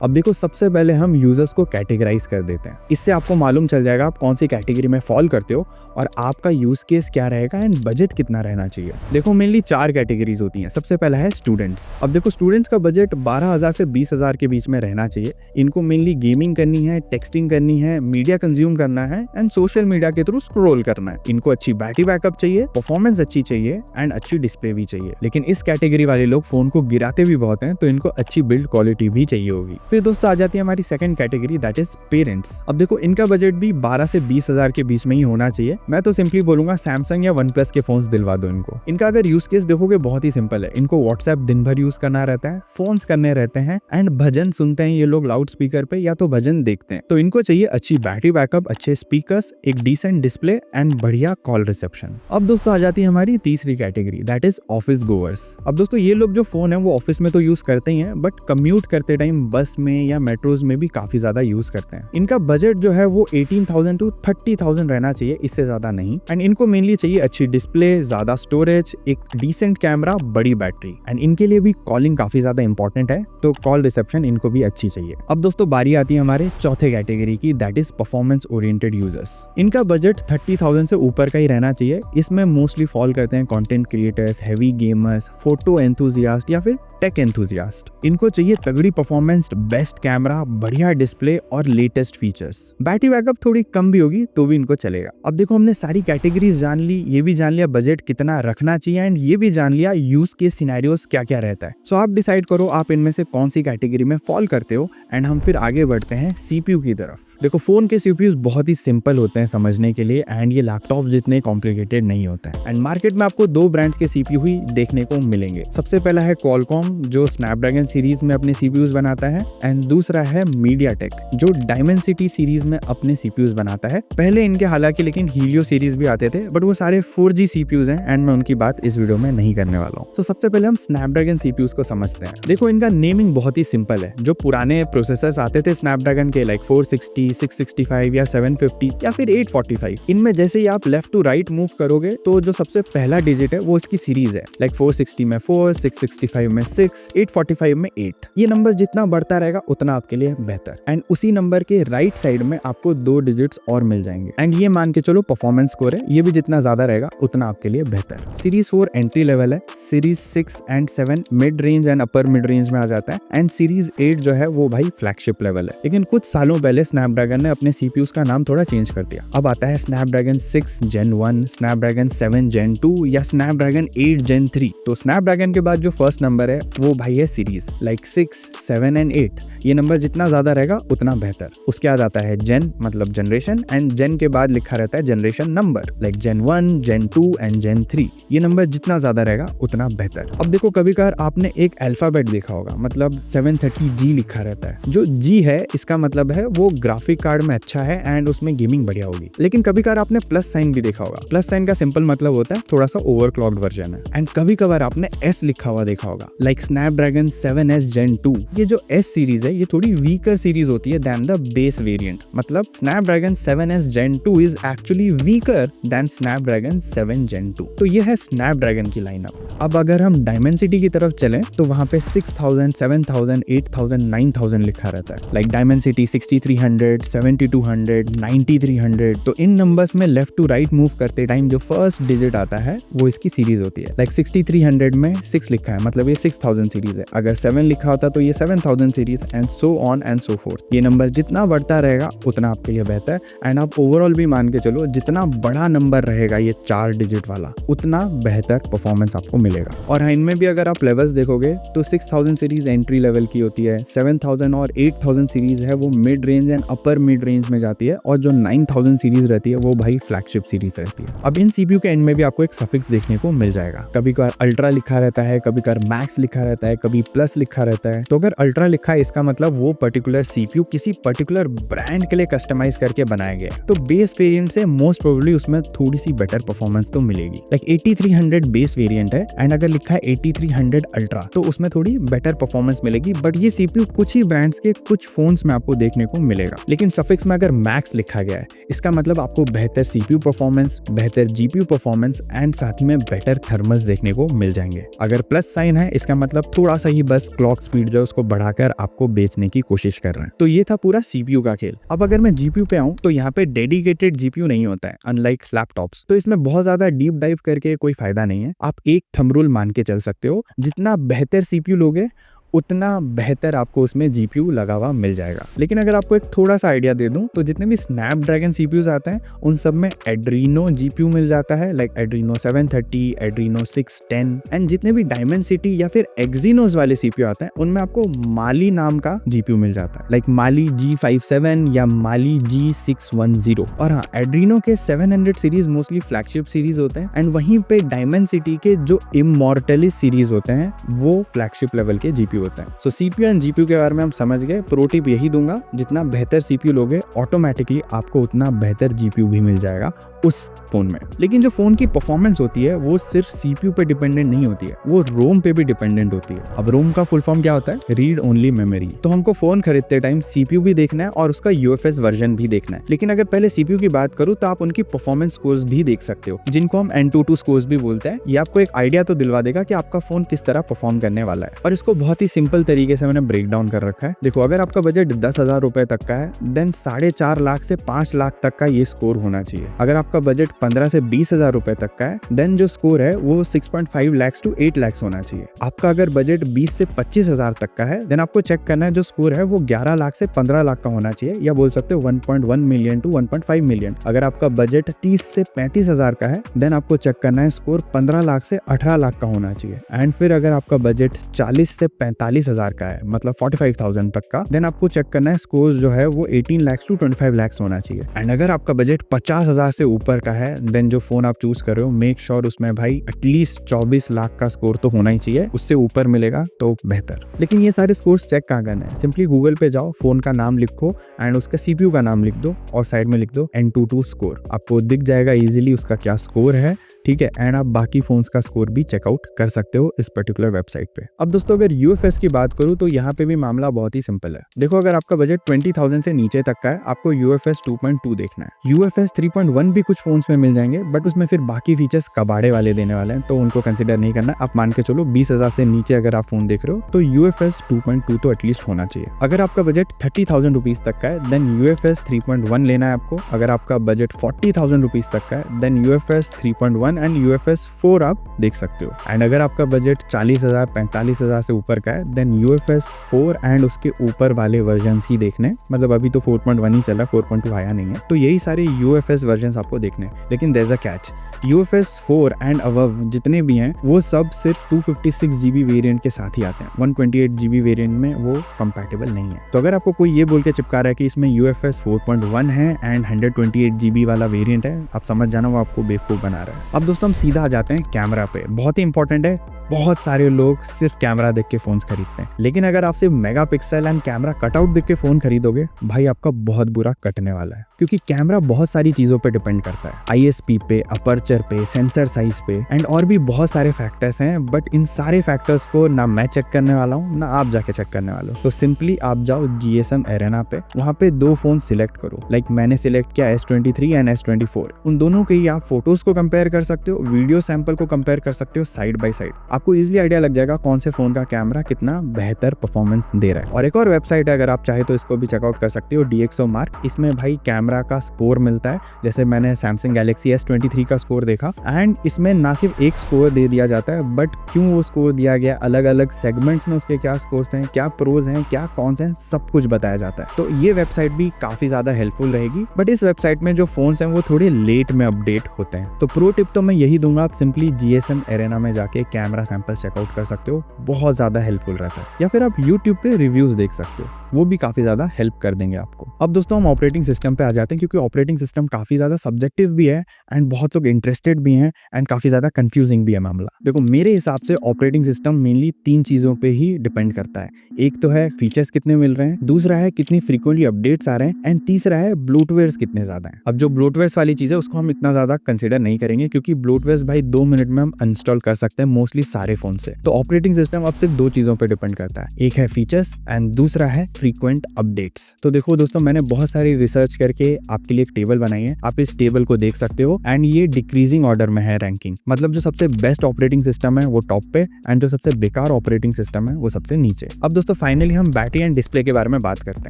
अब देखो, सबसे पहले हम यूजर्स को कैटेगराइज कर देते हैं। इससे आपको मालूम चल जाएगा आप कौन सी कैटेगरी में फॉल करते हो और आपका यूज केस क्या रहेगा एंड बजट कितना रहना चाहिए। देखो, मेनली 4 कैटेगरीज होती हैं। सबसे पहला है स्टूडेंट्स। अब देखो, स्टूडेंट्स का बजट 12,000 से 20,000 के बीच में रहना चाहिए। इनको मेनली गेमिंग करनी है, टेक्सटिंग करनी है, मीडिया कंज्यूम करना है एंड सोशल मीडिया के थ्रू स्क्रॉल करना है। इनको अच्छी बैटरी बैकअप चाहिए, परफॉर्मेंस अच्छी चाहिए एंड अच्छी डिस्प्ले भी चाहिए। लेकिन इस कैटेगरी वाले लोग फोन को गिराते भी बहुत हैं, तो इनको अच्छी बिल्ड क्वालिटी भी चाहिए होगी। फिर दोस्तों आ जाती है हमारी second category, that is parents. अब देखो, इनका बजट भी 12 से 20,000 के बीच में ही होना चाहिए। मैं तो सिंपली बोलूंगा सैमसंग या वन प्लस के फोन्स दिलवा दो इनको। इनका अगर यूज केस देखोगे बहुत ही सिंपल है। इनको व्हाट्सएप दिन भर यूज करना रहता है, फोन्स करने रहते हैं एंड भजन सुनते हैं ये लोग लाउड स्पीकर पे या तो भजन देखते हैं। तो इनको चाहिए अच्छी बैटरी बैकअप, अच्छे स्पीकर्स, एक डिसेंट डिस्प्ले एंड बढ़िया कॉल रिसेप्शन। अब दोस्तों आ जाती है हमारी तीसरी category, that is office goers. अब दोस्तों ये लोग जो फोन है वो ऑफिस में तो यूज करते ही हैं, बट कम्यूट करते टाइम बस में या मेट्रोज में भी काफी ज्यादा यूज करते हैं। इनका बजट जो है वो 18,000 to 30,000 रहना चाहिए, इससे ज्यादा नहीं। एंड इनको मेनली चाहिए अच्छी डिस्प्ले, ज्यादा स्टोरेज, एक डिसेंट कैमरा, बड़ी बैटरी एंड इनके लिए भी कॉलिंग काफी ज्यादा इंपॉर्टेंट है, तो कॉल रिसेप्शन इनको भी अच्छी चाहिए। अब दोस्तों बारी आती है हमारे चौथे कैटेगरी की, that is performance oriented users. इनका बजट 30,000 से ऊपर का ही रहना चाहिए। इसमें मोस्टली फॉल करते हैं content creators, heavy gamers, photo enthusiast या फिर टेक एंथुजियास्ट। इनको चाहिए तगड़ी परफॉर्मेंस, बेस्ट कैमरा, बढ़िया डिस्प्ले और लेटेस्ट फीचर्स। बैटरी बैकअप थोड़ी कम भी होगी तो भी इनको चलेगा। अब देखो, हमने सारी कैटेगरीज जान ली, ये भी जान लिया बजट कितना रखना चाहिए एंड ये भी जान लिया यूज के सिनेरियोस क्या क्या रहता है। सो आप डिसाइड करो आप इनमें से कौन सी कैटेगरी में फॉल करते हो एंड हम फिर आगे बढ़ते हैं सीपीयू की तरफ। देखो, फोन के सीपीयू बहुत ही सिंपल होते हैं समझने के लिए एंड ये लैपटॉप जितने कॉम्प्लिकेटेड नहीं होता है। एंड मार्केट में आपको 2 ब्रांड्स के सीपीयू ही देखने को मिलेंगे। सबसे पहला है क्वालकॉम जो स्नैपड्रैगन सीरीज में अपने सीपीयूज बनाता है एंड दूसरा है मीडियाटेक जो डायमेंसिटी सीरीज में अपने सीपीयूज बनाता है। पहले इनके हालांकि लेकिन हीलियो सीरीज भी आते थे, बट वो सारे 4G सीपीयूज हैं एंड मैं उनकी बात इस वीडियो में नहीं करने वाला हूँ। तो सबसे पहले हम स्नैपड्रैगन सीपीयूज को समझते हैं। देखो, इनका नेमिंग बहुत ही सिंपल है। जो पुराने प्रोसेसर्स आते थे स्नैपड्रैगन के, लाइक 460, 665 या 750 या फिर 845, इनमें जैसे ही आप लेफ्ट टू राइट मूव करोगे तो जो सबसे पहला डिजिट है वो इसकी सीरीज है। लाइक 460 में 4, 665 में 6, 845 में 8। ये नंबर जितना बढ़ता रहेगा उतना आपके लिए बेहतर। एंड उसी नंबर के राइट साइड में आपको 2 डिजिट्स और मिल जाएंगे। एंड ये मान के चलो परफॉर्मेंस स्कोर है, ये भी जितना ज्यादा रहेगा उतना आपके लिए बेहतर। सीरीज 4 एंट्री लेवल है, series 6 and 7 mid range and upper mid range में आ जाता है एंड सीरीज 8 जो है वो भाई फ्लैगशिप लेवल है। लेकिन कुछ सालों पहले स्नैपड्रैगन ने अपने सीपीयूज का नाम थोड़ा चेंज कर दिया। अब आता है स्नैपड्रैगन 6 Gen 1, स्नैपड्रैगन 7 Gen 2 या स्नैपड्रैगन 8 Gen 3। तो स्नैपड्रैगन के बाद जो फर्स्ट नंबर है वो भाई है सीरीज, लाइक 6, 7 एंड 8। ये नंबर जितना ज्यादा रहेगा उतना बेहतर। उसके बाद आता है जेन मतलब जनरेशन एंड जेन के बाद लिखा रहता है generation number, like Gen 1, Gen 2 and Gen 3। ये नंबर जितना ज्यादा रहेगा उतना बेहतर। अब देखो, कभी कभार आपने एक अल्फाबेट देखा होगा, मतलब 730G लिखा रहता है। जो G है इसका मतलब है वो ग्राफिक कार्ड में अच्छा है एंड उसमें गेमिंग बढ़िया होगी। लेकिन कभी कभार आपने प्लस साइन भी देखा होगा। प्लस साइन का सिंपल मतलब होता है थोड़ा सा ओवरक्लॉक्ड वर्जन है। एंड कभी कभार आपने S लिखा हुआ देखा होगा, लाइक स्नैपड्रैगन 7S Gen 2। ये जो S सीरीज है ये थोड़ी वीकर सीरीज होती है देन द बेस वेरिएंट। मतलब Snapdragon 7S Gen 2 is actually weaker then Snapdragon 7 Gen 2। तो ये है स्नैपड्रैगन की लाइनअप। अब अगर हम डायमेंसिटी की तरफ चलें तो वहां पे 6000, 7000, 8000, 9000 लिखा रहता है। Like Dimensity 6300, 7200, 9300। तो इन नंबर्स में लेफ्ट टू राइट मूव करते टाइम जो फर्स्ट डिजिट आता है वो इसकी सीरीज होती है। लाइक 6300 में 6 लिखा है, मतलब ये 6000 सीरीज है। अगर 7 लिखा होता तो ये 7000 series and so on and so fourth. ये नंबर जितना बढ़ता रहेगा उतना आपके लिए बेहतर। एंड आप ओवरऑल भी मान के चलो जितना बड़ा नंबर रहेगा ये 4 डिजिट वाला उतना बेहतर परफॉर्मेंस आपको मिलेगा। और इनमें भी अगर आप लेवल्स देखोगे तो 6000 सीरीज एंट्री लेवल की होती है, 7000 और 8000 सीरीज है वो mid range and upper mid range में जाती है, और जो 9000 सीरीज रहती है वो भाई फ्लैगशिप सीरीज रहती है। अब इन सीपीयू के एंड में भी आपको एक सफिक्स देखने को मिल जाएगा। कभी कभार अल्ट्रा लिखा रहता है, कभी कभार मैक्स लिखा रहता है, कभी प्लस लिखा रहता है। तो अगर अल्ट्रा लिखा है इसका मतलब वो पर्टिकुलर सीपीयू किसी पर्टिकुलर ब्रांड के लिए कस्टमाइज करके बनाया गया है। तो बेस वेरिएंट से मोस्ट प्रोबेबली उसमें थोड़ी सी बेटर परफॉर्मेंस तो मिलेगी। लाइक 8300 बेस वेरिएंट है एंड अगर लिखा है 8300 अल्ट्रा तो उसमें थोड़ी बेटर परफॉर्मेंस मिलेगी। बट ये सीपीयू कुछ ही ब्रांड्स के कुछ फोन्स में आपको देखने को मिलेगा। लेकिन सफिक्स में अगर मैक्स लिखा गया है इसका मतलब आपको बेहतर सीपीयू परफॉर्मेंस, बेहतर जीपीयू परफॉर्मेंस एंड साथ ही में बेटर थर्मल्स देखने को मिल जाएंगे। अगर प्लस साइन है इसका मतलब थोड़ा सा ही बस क्लॉक स्पीड जो उसको बढ़ाकर आपको बेचने की कोशिश कर रहे हैं। तो ये था पूरा CPU का खेल। अब अगर मैं GPU पे आऊं तो यहाँ पे डेडिकेटेड GPU नहीं होता है अनलाइक लैपटॉप्स, तो इसमें बहुत ज्यादा डीप डाइव करके कोई फायदा नहीं है। आप एक थंब रूल मान के चल सकते हो, जितना बेहतर CPU लोगे उतना बेहतर आपको उसमें GPU लगा हुआ मिल जाएगा। लेकिन अगर आपको एक थोड़ा सा आइडिया दे दूं तो जितने भी स्नैपड्रैगन CPUs आते हैं उन सब में एड्रीनो GPU मिल जाता है, लाइक एड्रीनो 730, एड्रीनो 610, एंड जितने भी डायमेंसिटी या फिर एक्सिनोस वाले CPU आते हैं उनमें आपको माली नाम का GPU मिल जाता है, लाइक माली G57 या माली G610। और हाँ, एड्रीनो के 700 सीरीज मोस्टली फ्लैगशिप सीरीज होते हैं, एंड वहीं पे डायमेंसिटी के जो इमॉर्टलिस सीरीज होते हैं वो फ्लैगशिप लेवल के GPU होता है। सो CPU एंड GPU के बारे में हम समझ गए। प्रो टिप यही दूंगा, जितना बेहतर CPU लोगे ऑटोमेटिकली आपको उतना बेहतर GPU भी मिल जाएगा उस फोन में। लेकिन जो फोन की परफॉर्मेंस होती है वो सिर्फ CPU पे डिपेंडेंट नहीं होती है, वो रोम पे भी डिपेंडेंट होती है। अब रोम का फुल फॉर्म क्या होता है? Read only memory. तो हमको फोन खरीदते टाइम CPU भी देखना है और उसका UFS वर्जन भी देखना है। लेकिन अगर पहले CPU की बात करूं तो आप उनकी परफॉर्मेंस स्कोर्स भी देख सकते हो, जिनको हम Antutu स्कोर्स भी बोलते हैं। ये आपको एक आइडिया तो दिलवा देगा कि आपका फोन किस तरह परफॉर्म करने वाला है, और इसको बहुत ही सिंपल तरीके से मैंने ब्रेक डाउन कर रखा है। देखो, अगर आपका बजट 10,000 रुपए तक का है देन 4.5 लाख से 5 लाख तक का ये स्कोर होना चाहिए। अगर आपका बजट 15 से 20,000 रुपए तक का है देन जो स्कोर है वो 6.5 लाख टू 8 लाख होना चाहिए। आपका अगर बजट 20 से 25,000 तक का है देन आपको चेक करना है जो स्कोर है वो 11 लाख से 15 लाख का होना चाहिए, या बोल सकते हो 1.1 मिलियन टू 1.5 मिलियन। अगर आपका बजट 30 से 35,000 का है देन आपको चेक करना है स्कोर 15 लाख से 18 लाख का होना चाहिए। एंड फिर अगर आपका बजट 40 से 45,000 का है, मतलब 45,000 तक का, देन आपको चेक करना है स्कोर जो है वो 18 लाख टू 25 लाख होना चाहिए। एंड अगर आपका बजट 50,000 से ऊपर का है देन जो फोन आप चूज कर रहे हो मेक श्योर उसमें भाई एटलीस्ट 24 लाख का स्कोर तो होना ही चाहिए, उससे ऊपर मिलेगा तो बेहतर। लेकिन ये सारे स्कोर्स चेक कहाँ करना है? सिंपली गूगल पे जाओ, फोन का नाम लिखो एंड उसका CPU का नाम लिख दो और साइड में लिख दो Antutu स्कोर। आपको दिख जाएगा इजीली उसका क्या स्कोर है, ठीक है। एंड आप बाकी फोन्स का स्कोर भी चेकआउट कर सकते हो इस पर्टिकुलर वेबसाइट पे। अब दोस्तों अगर UFS की बात करूं तो यहाँ पे भी मामला बहुत ही सिंपल है। देखो, अगर आपका बजट 20,000 से नीचे तक का है आपको UFS 2.2 देखना है। UFS 3.1 भी कुछ फोन्स में मिल जाएंगे बट उसमें फिर बाकी फीचर्स कबाड़े वाले देने वाले हैं, तो उनको कंसिडर नहीं करना। आप मान के चलो 20,000 से नीचे अगर आप फोन देख रहे हो तो UFS 2.2 तो एटलीस्ट होना चाहिए। अगर आपका बजट 30,000 रुपीज तक का है देन UFS 3.1 लेना है आपको। अगर आपका बजट 40,000 रुपीज तक का है देन UFS 3.1 एंड UFS 4 आप देख सकते हो। एंड अगर आपका बजट 40,000 45,000 से ऊपर का है देन UFS 4 एंड उसके ऊपर वाले वर्जन ही देखने, मतलब अभी तो 4.1 ही चल रहा है, 4.2 आया नहीं है, तो यही सारे UFS वर्जन आपको देखने हैं। लेकिन there is a catch, UFS 4 and above जितने भी हैं वो सब सिर्फ 256 GB वेरिएंट के साथ ही आते हैं, 128 GB वेरिएंट में वो कंपैटिबल नहीं है। तो अगर आपको कोई ये बोल के चिपका रहा है कि इसमें UFS 4.1 है एंड 128 GB वाला वेरिएंट है, आप समझ जाना वो आपको बेवकूफ बना रहा है। अब दोस्तों हम सीधा आ जाते हैं कैमरा पे। बहुत ही इंपॉर्टेंट है, बहुत सारे लोग सिर्फ कैमरा देख के फोन्स खरीदते हैं, लेकिन अगर आप सिर्फ मेगापिक्सल एंड कैमरा कटआउट देख के फोन खरीदोगे भाई आपका बहुत बुरा कटने वाला है, क्योंकि कैमरा बहुत सारी चीजों पे डिपेंड करता है, ISP पे, अपर्चर पे, सेंसर साइज पे एंड और भी बहुत सारे फैक्टर्स हैं। बट इन सारे फैक्टर्स को ना मैं चेक करने वाला हूँ ना आप जाके चेक करने वाले हो। तो सिंपली आप जाओ GSM Arena पे, वहाँ पे 2 फोन सिलेक्ट करो। लाइक मैंने सिलेक्ट किया S23 एंड S24। उन दोनों के ही आप फोटोज को कंपेयर कर सकते हो, वीडियो सैंपल को कंपेयर कर सकते हो साइड बाय साइड। आपको इजिली आइडिया लग जाएगा कौन से फोन का कैमरा कितना बेहतर परफॉर्मेंस दे रहा है। और एक और वेबसाइट है, अगर आप चाहे तो इसको भी चेकआउट कर सकते हो, DxOMark। इसमें भाई कैमरा का स्कोर मिलता है। जैसे मैंने Samsung Galaxy S23 का स्कोर देखा एंड इसमें ना सिर्फ एक स्कोर दे दिया जाता है बट क्यों वो स्कोर दिया गया, अलग अलग सेगमेंट्स में उसके क्या स्कोर्स हैं, क्या प्रोज हैं, क्या कॉन्स हैं, सब कुछ बताया जाता है। तो ये वेबसाइट भी काफी ज्यादा हेल्पफुल रहेगी। बट इस वेबसाइट में जो फोन्स हैं वो थोड़े लेट में अपडेट होते हैं। तो प्रो टिप तो मैं यही दूंगा, आप सिंपली GSM Arena में जाके कैमरा सैंपल्स चेकआउट कर सकते हो, बहुत ज्यादा हेल्पफुल रहता है। या फिर आप YouTube पे रिव्यूज देख सकते हो, वो भी काफी ज्यादा हेल्प कर देंगे आपको। अब दोस्तों हम ऑपरेटिंग सिस्टम पे आ जाते हैं, क्योंकि ऑपरेटिंग सिस्टम काफी ज्यादा सब्जेक्टिव भी है एंड बहुत लोग इंटरेस्टेड भी हैं एंड काफी ज्यादा कंफ्यूजिंग भी है मामला। देखो मेरे हिसाब से ऑपरेटिंग सिस्टम मेनली 3 चीजों पे ही डिपेंड करता है। एक तो है फीचर्स कितने मिल रहे हैं, दूसरा है कितनी फ्रीक्वेंटली अपडेट्स आ रहे हैं एंड तीसरा है ब्लोटवेयर्स कितने ज्यादा हैं। अब जो ब्लोटवेयर्स वाली चीज है उसको हम इतना ज्यादा कंसिडर नहीं करेंगे, क्योंकि ब्लोटवेयर्स भाई 2 मिनट में हम इंस्टॉल कर सकते हैं मोस्टली सारे फोन से। तो ऑपरेटिंग सिस्टम अब सिर्फ 2 चीजों पर डिपेंड करता है, एक है फीचर्स एंड दूसरा है फ्रीक्वेंट अपडेट्स। तो देखो दोस्तों, मैंने बहुत सारी रिसर्च करके आपके लिए एक टेबल बनाई है, आप इस टेबल को देख सकते हो एंड ये डिक्रीजिंग ऑर्डर में है रैंकिंग, मतलब जो सबसे बेस्ट ऑपरेटिंग सिस्टम है वो टॉप पे एंड जो सबसे बेकार ऑपरेटिंग सिस्टम है वो सबसे नीचे। अब दोस्तों फाइनली हम बैटरी एंड डिस्प्ले के बारे में बात करते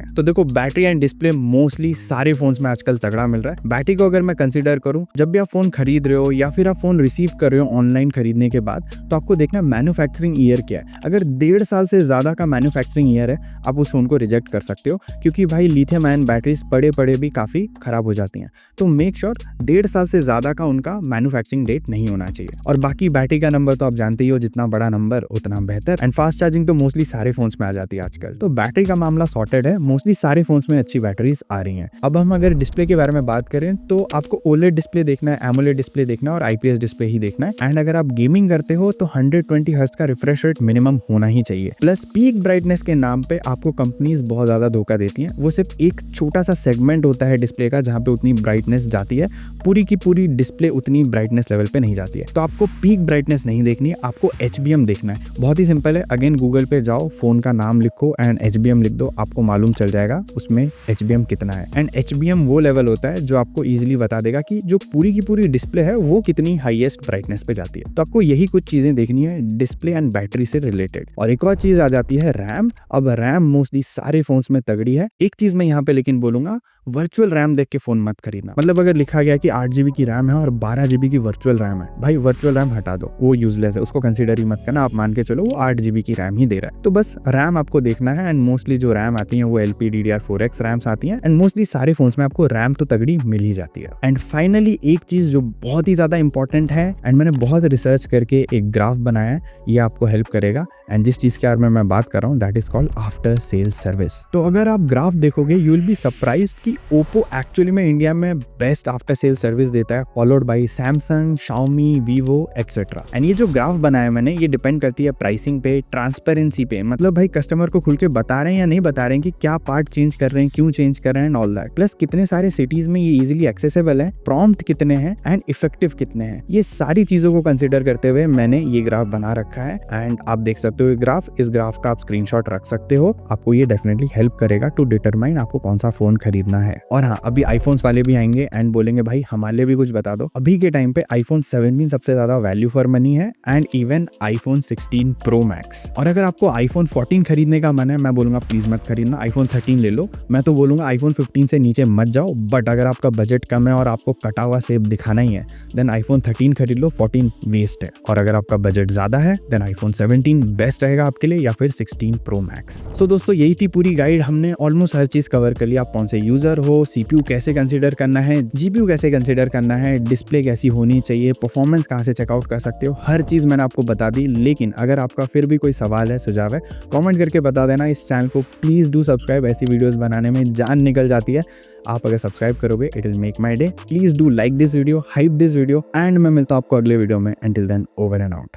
हैं। तो देखो बैटरी एंड डिस्प्ले मोस्टली सारे फोन्स में आजकल तगड़ा मिल रहा है। बैटरी को अगर मैं कंसीडर करूं, जब भी आप फोन खरीद रहे हो या फिर आप फोन रिसीव कर रहे हो ऑनलाइन खरीदने के बाद, तो आपको देखना मैन्युफैक्चरिंग ईयर क्या है। अगर 1.5 साल से ज्यादा का मैन्युफैक्चरिंग ईयर है, आप उस फोन को रिजेक्ट कर सकते हो, क्योंकि भाई लिथियम आयन बैटरीज पड़े पड़े भी काफी खराब हो जाती हैं। तो मेक श्योर 1.5 साल से ज्यादा का उनका मैन्युफैक्चरिंग डेट नहीं होना चाहिए। और बाकी बैटरी का नंबर तो आप जानते ही हो, जितना बड़ा नंबर उतना बेहतर। एंड फास्ट चार्जिंग तो मोस्टली सारे फोन्स में आ जाती है आजकल। तो बैटरी का मामला सॉर्टेड है, मोस्टली सारे फोन्स में अच्छी बैटरीज आ रही हैं। अब हम अगर डिस्प्ले के बारे में बात करें तो आपको ओलेड डिस्प्ले देखना है, एमोलेड डिस्प्ले देखना है और आईपीएस डिस्प्ले ही देखना है। एंड अगर आप गेमिंग करते हो तो 120 हर्ट्ज का रिफ्रेश रेट मिनिमम होना ही चाहिए। प्लस पीक ब्राइटनेस के नाम पे आपको कंपनीज बहुत ज्यादा धोखा देती हैं। वो सिर्फ एक छोटा सा सेगमेंट होता है डिस्प्ले का जहाँ पे उतनी ब्राइटनेस जाती है, पूरी की पूरी डिस्प्ले उतनी ब्राइटनेस लेवल पे नहीं जाती है। तो आपको पीक ब्राइटनेस नहीं देखनी है, आपको HBM देखना है। बहुत ही सिंपल है, अगेन गूगल पे जाओ, फोन का नाम लिखो एंड HBM लिख दो, आपको मालूम चल जाएगा उसमें HBM कितना है। एंड HBM वो लेवल होता है जो आपको इजीली बता देगा कि जो पूरी की पूरी डिस्प्ले है वो कितनी हाईएस्ट ब्राइटनेस पे जाती है। तो आपको यही कुछ चीजें देखनी है डिस्प्ले एंड बैटरी से रिलेटेड। और एक और चीज आ जाती है रैम। अब रैम मोस्टली सारे फोन्स में तगड़ी है। एक चीज मैं यहाँ पे लेकिन बोलूंगा, वर्चुअल रैम देख के फोन मत खरीदना। मतलब अगर लिखा गया कि 8 GB की रैम है और 12 GB की वर्चुअल रैम है, भाई वर्चुअल रैम हटा दो, वो यूजलेस है, उसको कंसीडर ही मत करना। आप मान के चलो वो 8 GB की रैम ही दे रहा है। तो बस रैम आपको देखना है। एंड मोस्टली जो रैम आती है वो LPDDR4X रैम्स आती हैं एंड मोस्टली सारे फोन्स में आपको रैम तो तगड़ी मिल ही जाती है। एंड फाइनली एक चीज जो बहुत ही ज्यादा इंपॉर्टेंट है एंड मैंने बहुत रिसर्च करके एक ग्राफ बनाया है, ये आपको हेल्प करेगा। एंड जिस चीज के बारे में मैं बात कर रहा हूँ that is called after sale service. तो अगर आप ग्राफ देखोगे यू विल बी सरप्राइज्ड कि ओप्पो एक्चुअली में इंडिया में बेस्ट आफ्टर सेल सर्विस देता है, followed by Samsung, Xiaomi, Vivo etcetera. And ये जो ग्राफ बनाया मैंने, ये डिपेंड करती है प्राइसिंग पे, ट्रांसपेरेंसी पे, मतलब भाई कस्टमर को खुल के बता रहे हैं या नहीं बता रहे हैं कि क्या पार्ट चेंज कर रहे हैं, क्यों चेंज कर रहे हैं, ऑल दैट। प्लस कितने सारे सिटीज में ये इजीली एक्सेसिबल है, प्रॉम्प्ट कितने हैं एंड इफेक्टिव कितने हैं, ये सारी चीजों को कंसिडर करते हुए मैंने ये ग्राफ बना रखा है। एंड आप देख सकते हो ग्राफ, इस ग्राफ का आप स्क्रीनशॉट रख सकते हो, आपको ये डेफिनेटली हेल्प करेगा टू डिटरमाइन आपको कौन सा फोन खरीदना है। और हाँ, अभी आईफोन्स वाले भी आएंगे एंड बोलेंगे भाई हमारे लिए भी कुछ बता दो। अभी के टाइम पे आईफोन 17 सबसे ज्यादा वैल्यू फॉर मनी है and even iPhone 16 pro max. और अगर आपको आईफोन 14 खरीदने का मन है, मैं बोलूंगा प्लीज मत खरीदना, आईफोन 13 ले लो। मैं तो बोलूंगा आईफोन 15 से नीचे मत जाओ। बट अगर आपका बजट कम है और आपको कटा हुआ सेब दिखाना ही है, देन आईफोन 13 खरीद लो, 14 वेस्ट है। और अगर आपका बजट ज्यादा है देन आईफोन 17 बेस्ट रहेगा आपके लिए, या फिर 16 प्रो मैक्स। सो दोस्तों यही थी पूरी गाइड, हमने ऑलमोस्ट हर चीज कवर कर लिया। आप कौन से यूजर हो, CPU कैसे कंसीडर करना है, GPU कैसे कंसीडर करना है, डिस्प्ले कैसी होनी चाहिए, परफॉर्मेंस कहाँ से चेकआउट कर सकते हो, हर चीज मैंने आपको बता दी। लेकिन अगर आपका फिर भी कोई सवाल है, सुझाव है, कमेंट करके बता देना। इस चैनल को प्लीज डू सब्सक्राइब, ऐसी वीडियोस बनाने में जान निकल जाती है। आप अगर सब्सक्राइब करोगे it will make my day. Please do like this video, hype this video and मैं मिलता हूं आपको अगले वीडियो में। Until then, over and out.